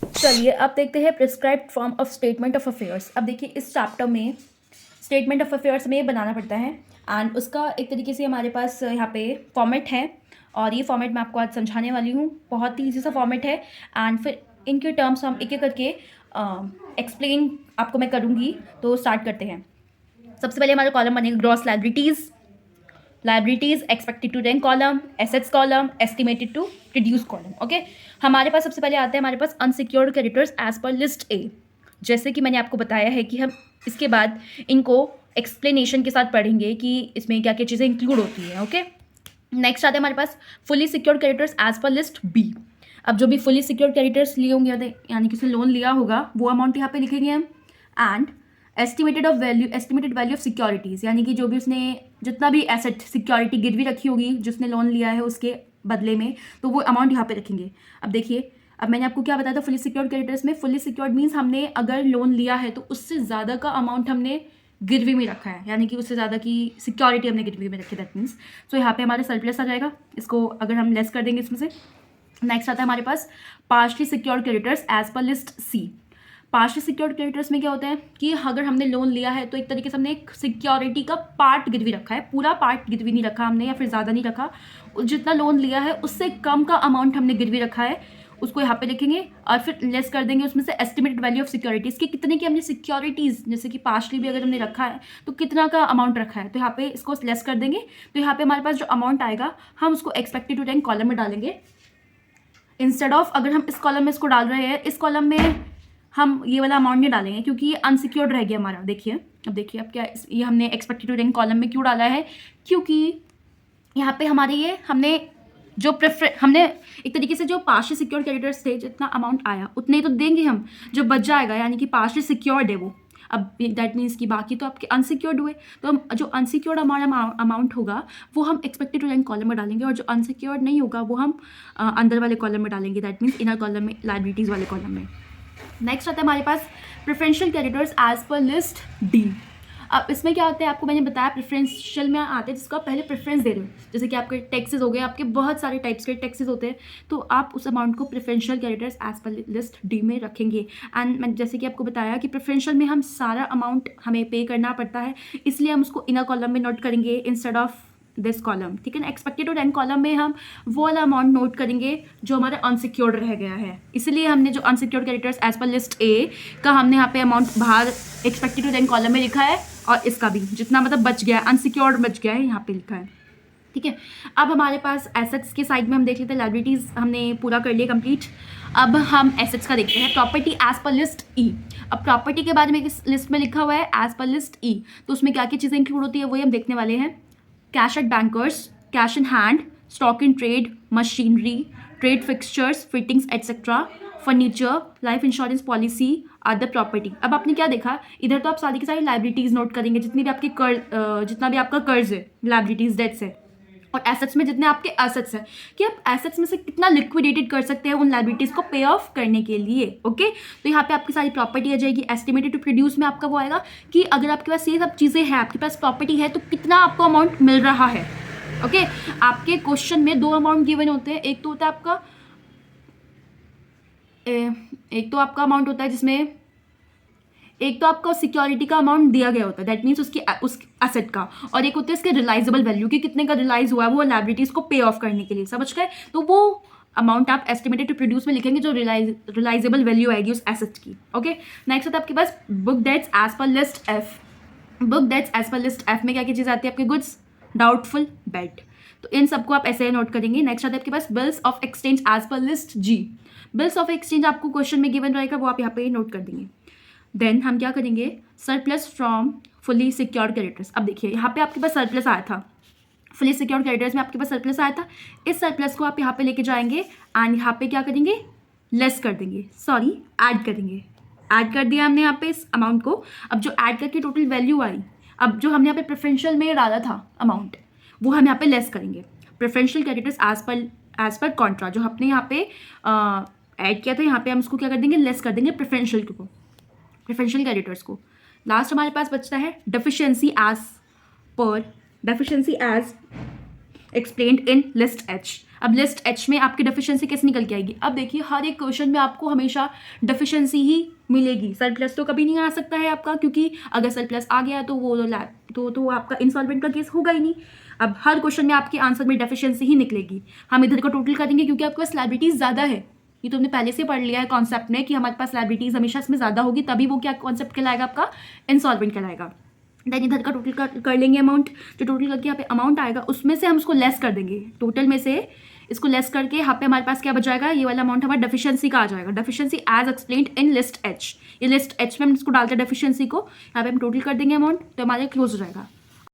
चलिए अब देखते हैं prescribed form of statement of affairs. अब देखिए इस चैप्टर में स्टेटमेंट ऑफ अफेयर्स में बनाना पड़ता है एंड उसका एक तरीके से हमारे पास यहाँ पे फॉर्मेट है और ये फॉर्मेट मैं आपको आज समझाने वाली हूँ। बहुत ही ईजी सा फॉर्मेट है एंड फिर इनके टर्म्स हम एक एक करके एक्सप्लेन आपको मैं करूँगी। तो स्टार्ट करते हैं। सबसे पहले हमारा कॉलम बनेगा gross liabilities expected to rank column, assets column, estimated to reduce column. Okay, हमारे पास सबसे पहले आते हैं हमारे पास अनसिक्योर्ड क्रेडिटर्स एज पर लिस्ट ए। जैसे कि मैंने आपको बताया है कि हम इसके बाद इनको एक्सप्लेनेशन के साथ पढ़ेंगे कि इसमें क्या क्या चीज़ें इंक्लूड होती हैं। ओके, नेक्स्ट आते हैं हमारे पास फुली सिक्योर्ड क्रेडिटर्स एज पर लिस्ट बी। अब जो भी फुली सिक्योर्ड क्रेडिटर्स लिए होंगे यानी किसी लोन लिया होगा वो अमाउंट यहाँ पे लिखेंगे हम। And estimated value of securities, यानी कि जो भी उसने जितना भी एसेट सिक्योरिटी गिरवी रखी होगी जिसने लोन लिया है उसके बदले में, तो वो अमाउंट यहाँ पे रखेंगे। अब देखिए, अब मैंने आपको क्या बताया था फुली सिक्योर्ड क्रेडिटर्स में। फुली सिक्योर्ड मीन्स हमने अगर लोन लिया है तो उससे ज़्यादा का अमाउंट हमने गिरवी में रखा है, यानी कि उससे ज़्यादा की सिक्योरिटी हमने गिरवी में रखी। दैट मीन्स तो यहाँ पे हमारे सरप्लस आ जाएगा, इसको अगर हम लेस कर देंगे इसमें से। नेक्स्ट आता है हमारे पास पार्शली सिक्योर्ड क्रेडिटर्स एज पर list C. Partly secured creditors में क्या होता है कि अगर हमने लोन लिया है तो एक तरीके से हमने एक सिक्योरिटी का पार्ट गिरवी रखा है, पूरा पार्ट गिरवी नहीं रखा हमने या फिर ज़्यादा नहीं रखा, जितना लोन लिया है उससे कम का अमाउंट हमने गिरवी रखा है, उसको यहाँ पे लिखेंगे और फिर लेस कर देंगे उसमें से एस्टिमेटेड वैल्यू ऑफ सिक्योरिटीज़ की कितने की हमने सिक्योरिटीज़ जैसे कि पार्शली भी अगर हमने रखा है तो कितना का अमाउंट रखा है, तो यहाँ पे इसको लेस कर देंगे। तो यहाँ पे हमारे पास जो अमाउंट आएगा हम उसको एक्सपेक्टेड टू रैंक कॉलम में डालेंगे। इंस्टेड ऑफ अगर हम इस कॉलम में इसको डाल रहे हैं, इस कॉलम में हम ये वाला अमाउंट नहीं डालेंगे क्योंकि ये अनसिक्योर्ड रह गया हमारा। देखिए अब क्या ये हमने एक्सपेक्टेड टू रैंक कॉलम में क्यों डाला है, क्योंकि यहाँ पे हमारे ये हमने हमने एक तरीके से जो पार्शली सिक्योर्ड क्रेडिटर्स थे जितना अमाउंट आया उतने ही तो देंगे हम, जो बच जाएगा यानी कि पार्शली सिक्योर्ड है वो। अब दैट मीन्स कि बाकी तो आपके अनसिक्योर्ड हुए, तो हम जो अनसिक्योर्ड हमारा अमाउंट होगा वो हम एक्सपेक्टेड टू रैंक कॉलम में डालेंगे और जो अनसिक्योर्ड नहीं होगा वो हम अंदर वाले कॉलम में डालेंगे, दैट मीन्स इनर कॉलम में, लाइबिलिटीज़ वाले कॉलम में। नेक्स्ट आता है हमारे पास प्रेफरेंशियल क्रेडिटर्स एज पर लिस्ट डी। अब इसमें क्या होता है आपको मैंने बताया प्रेफरेंशियल में आते हैं जिसको आप पहले प्रेफरेंस दे रहे हो, जैसे कि आपके टैक्सेस हो गए, आपके बहुत सारे टाइप्स के टैक्सेस होते हैं, तो आप उस अमाउंट को प्रेफरेंशियल क्रेडिटर्स एज पर लिस्ट डी में रखेंगे। एंड मैं जैसे कि आपको बताया कि प्रेफरेंशियल में हम सारा अमाउंट हमें पे करना पड़ता है, इसलिए हम उसको इनर कॉलम में नोट करेंगे इंस्टेड ऑफ दिस कॉलम। ठीक है ना, एक्सपेक्टेड टू रैंक कॉलम में हम वो वाला अमाउंट नोट करेंगे जो हमारा अनसिक्योर्ड रह गया है, इसलिए हमने जो अनसिक्योर्ड क्रेडिटर्स एज पर लिस्ट ए का हमने यहाँ पे अमाउंट बाहर एक्सपेक्टेड टू रैंक कॉलम में लिखा है और इसका भी जितना मतलब बच गया है अनसिक्योर्ड बच गया है यहाँ पे लिखा है। ठीक है, अब हमारे पास एसेट्स के साइड में हम देख लेते हैं, लाइबिलिटीज़ हमने पूरा कर लिया कंप्लीट। अब हम एसेट्स का देखते हैं, प्रॉपर्टी एज पर लिस्ट ई। अब प्रॉपर्टी के बारे में इस लिस्ट में लिखा हुआ है एज पर लिस्ट ई, तो उसमें क्या क्या चीज़ें इंक्लूड होती है वही हम देखने वाले हैं। Cash at bankers, cash in hand, stock in trade, machinery, trade fixtures, fittings etcetera, furniture, life insurance policy, other property. अब आपने क्या देखा, इधर तो आप सारी की सारी लाइबिलिटीज़ नोट करेंगे, जितनी भी आपकी जितना भी आपका कर्ज है, लाइबिलिटीज़ डेट्स है, और एसेट्स में जितने आपके एसेट्स हैं कि आप एसेट्स में से कितना लिक्विडेटेड कर सकते हैं उन लाइबिलिटीज़ को पे ऑफ करने के लिए। ओके, तो यहाँ पे आपकी सारी प्रॉपर्टी आ जाएगी। एस्टिमेटेड टू प्रोड्यूस में आपका वो आएगा कि अगर आपके पास ये सब चीज़ें हैं, आपके पास प्रॉपर्टी है, तो कितना आपको अमाउंट मिल रहा है। ओके, आपके क्वेश्चन में दो अमाउंट गिवन होते हैं, एक तो होता है आपका एक तो आपका अमाउंट होता है जिसमें एक तो आपका सिक्योरिटी का अमाउंट दिया गया होता है, दैट मीन्स उस एसेट का, और एक होता है इसके रिलाइजेबल वैल्यू कि कितने का रिलाइज हुआ है वो लाइबिलिटीज़ को पे ऑफ करने के लिए। समझ गए, तो वो अमाउंट आप एस्टिमेटेड टू प्रोड्यूस में लिखेंगे जो रिलाइजेबल वैल्यू आएगी उस एसेट की। ओके, नेक्स्ट होता है आपके पास बुक डेट्स एज पर list F. Book debts as पर लिस्ट एफ में क्या क्या चीज़ आती है आपके, गुड्स, डाउटफुल, बेड, तो इन सबको आप ऐसे नोट करेंगे। नेक्स्ट आता है आपके पास बिल्स ऑफ एक्सचेंज एज पर list G. Bills of exchange आपको क्वेश्चन में गिवन रहेगा, वो आप यहाँ पे नोट कर देंगे। देन हम क्या करेंगे, surplus from fully secured creditors. अब देखिए यहाँ पे आपके पास सरप्लस आया था, फुली सिक्योर्ड क्रेडिटर्स में आपके पास सरप्लस आया था, इस सरप्लस को आप यहाँ पे लेके जाएंगे एंड यहाँ पे क्या करेंगे, लेस कर देंगे, सॉरी ऐड करेंगे। ऐड कर दिया हमने यहाँ पे इस अमाउंट को। अब जो ऐड करके टोटल वैल्यू आई, अब जो हमने यहाँ पे प्रेफरेंशियल में डाला था अमाउंट वो हम यहाँ पे लेस करेंगे। Preferential creditors as per contra जो हमने यहाँ पे ऐड किया था, यहाँ पे हम उसको क्या कर देंगे, लेस कर देंगे प्रेफरेंशियल क्रेडिटर्स को। लास्ट हमारे पास बचता है deficiency as explained in list H. अब लिस्ट एच में आपकी डेफिशिएंसी कैसे निकल के आएगी? अब देखिए हर एक क्वेश्चन में आपको हमेशा डेफिशिएंसी ही मिलेगी, सरप्लस तो कभी नहीं आ सकता है आपका, क्योंकि अगर सरप्लस आ गया तो वो तो आपका इंसॉल्वेंट का केस होगा ही नहीं। अब हर क्वेश्चन में आपके आंसर में डेफिशिएंसी ही निकलेगी। हम इधर को टोटल करेंगे क्योंकि आपके पास लायबिलिटीज ज़्यादा है, ये तो हमने पहले से पढ़ लिया है कॉन्सेप्ट में कि हमारे पास लायबिलिटीज हमेशा इसमें ज़्यादा होगी, तभी वो क्या कॉन्सेप्ट कहलाएगा आपका, इंसॉल्वेंट कहलाएगा। देन इधर का टोटल कर लेंगे अमाउंट, जो टोटल करके यहाँ पे अमाउंट आएगा उसमें से हम उसको लेस कर देंगे, टोटल में से इसको लेस करके यहाँ पे हमारे पास क्या बच जाएगा, ये वाला अमाउंट हमारा डेफिशिएंसी का आ जाएगा। Deficiency as explained in list H, ये लिस्ट एच में हम इसको डालते हैं डेफिशिएंसी को, यहाँ पे हम टोटल कर देंगे अमाउंट, तो हमारे क्लोज हो जाएगा।